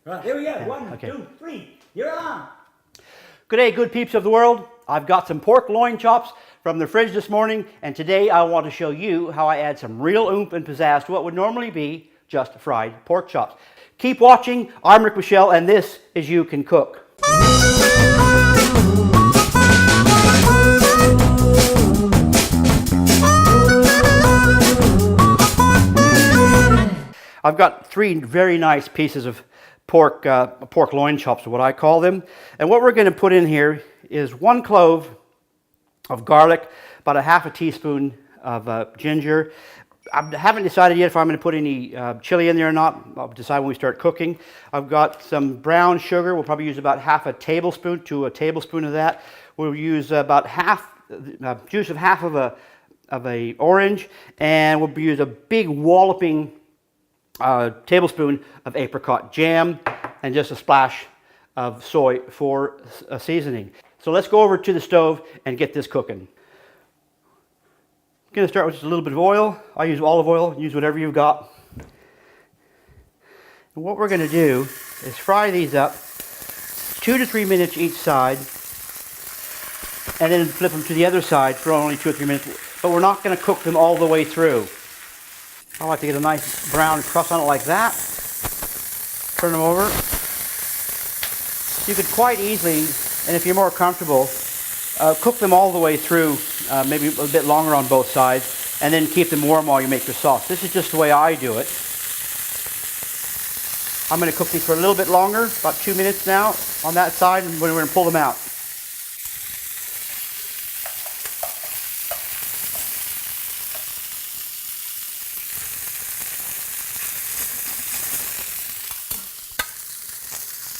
Right, here we go. One, two, three. You're on. Good day, good peeps of the world. I've got some pork loin chops from the fridge this morning, and today I want to show you how I add some real oomph and pizzazz to what would normally be just fried pork chops. Keep watching. I'm Rick Michelle, and this is You Can Cook. I've got three very nice pieces of pork loin chops, what I call them. And what we're going to put in here is 1 clove of garlic, about a half a teaspoon of ginger. I haven't decided yet if I'm going to put any chili in there or not. I'll decide when we start cooking. I've got some brown sugar. We'll probably use about half a tablespoon to a tablespoon of that. We'll use about juice of half of a orange, and we'll use a big walloping tablespoon of apricot jam and just a splash of soy for seasoning. So let's go over to the stove and get this cooking. I'm going to start with just a little bit of oil. I use olive oil. Use whatever you've got. And what we're going to do is fry these up 2 to 3 minutes each side, and then flip them to the other side for only 2 or 3 minutes. But we're not going to cook them all the way through. I like to get a nice brown crust on it like that. Turn them over. You could quite easily, and if you're more comfortable, cook them all the way through, maybe a bit longer on both sides, and then keep them warm while you make your sauce. This is just the way I do it. I'm going to cook these for a little bit longer, about 2 minutes now on that side, and we're going to pull them out.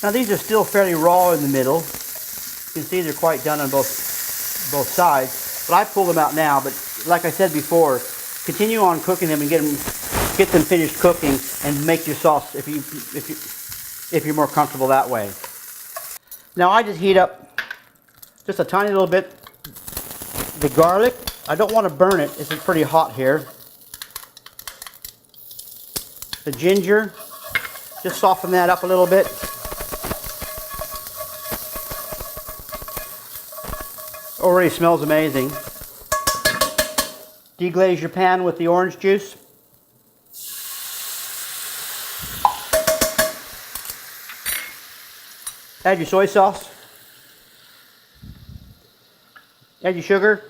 Now these are still fairly raw in the middle. You can see they're quite done on both sides. But I pull them out now. But like I said before, continue on cooking them and get them finished cooking, and make your sauce if you're more comfortable that way. Now I just heat up just a tiny little bit the garlic. I don't want to burn it. It's pretty hot here. The ginger, just soften that up a little bit. Already smells amazing. Deglaze your pan with the orange juice. Add your soy sauce. Add your sugar.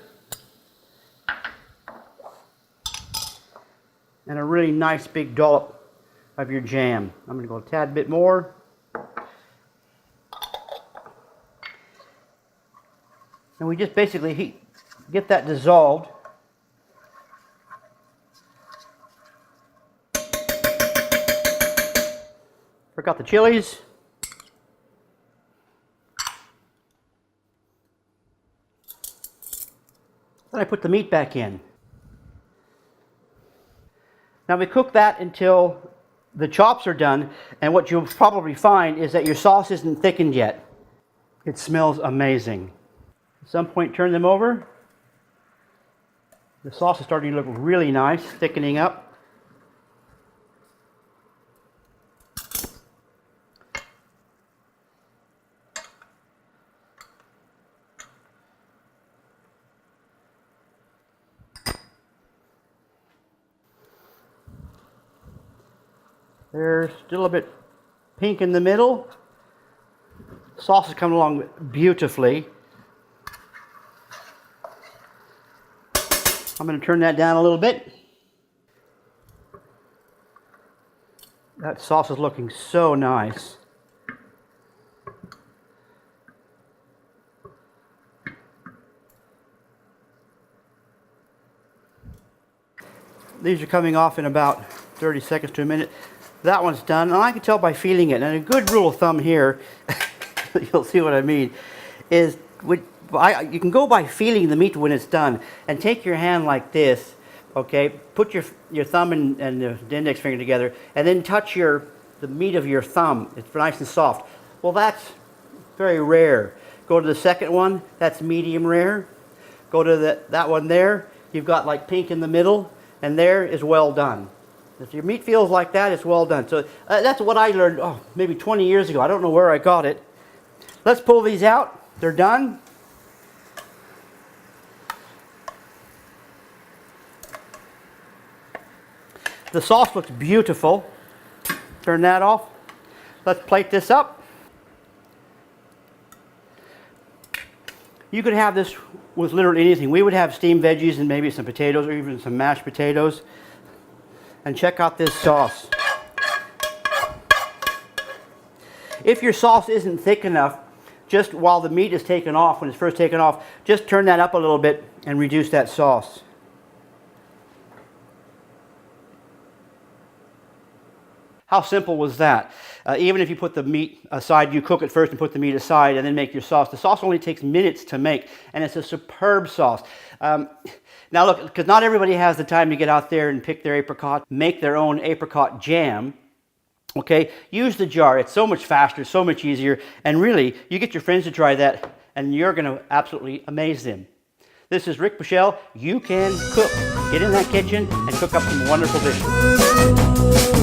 And a really nice big dollop of your jam. I'm going to go a tad bit more. And we just basically get that dissolved. Forgot the chilies. Then I put the meat back in. Now we cook that until the chops are done, and what you'll probably find is that your sauce isn't thickened yet. It smells amazing. At some point, turn them over. The sauce is starting to look really nice, thickening up. They're still a bit pink in the middle. The sauce is coming along beautifully. I'm going to turn that down a little bit. That sauce is looking so nice. These are coming off in about 30 seconds to a minute. That one's done, and I can tell by feeling it. And a good rule of thumb here, you'll see what I mean, is you can go by feeling the meat when it's done, and take your hand like this, okay? Put your thumb and the index finger together, and then touch the meat of your thumb. It's nice and soft. Well, that's very rare. Go to the second one. That's medium rare. Go to that one there. You've got like pink in the middle, and there is well done. If your meat feels like that, it's well done. So that's what I learned, maybe 20 years ago. I don't know where I got it. Let's pull these out. They're done. The sauce looks beautiful. Turn that off. Let's plate this up. You could have this with literally anything. We would have steamed veggies and maybe some potatoes or even some mashed potatoes. And check out this sauce. If your sauce isn't thick enough, just while the meat is taken off, when it's first taken off, just turn that up a little bit and reduce that sauce. How simple was that? Even if you put the meat aside, you cook it first and put the meat aside and then make your sauce. The sauce only takes minutes to make, and it's a superb sauce. Now look, because not everybody has the time to get out there and pick their apricot, make their own apricot jam. Okay, use the jar. It's so much faster, so much easier, and really, you get your friends to try that, and you're going to absolutely amaze them. This is Rick Bushell. You can cook. Get in that kitchen and cook up some wonderful dishes.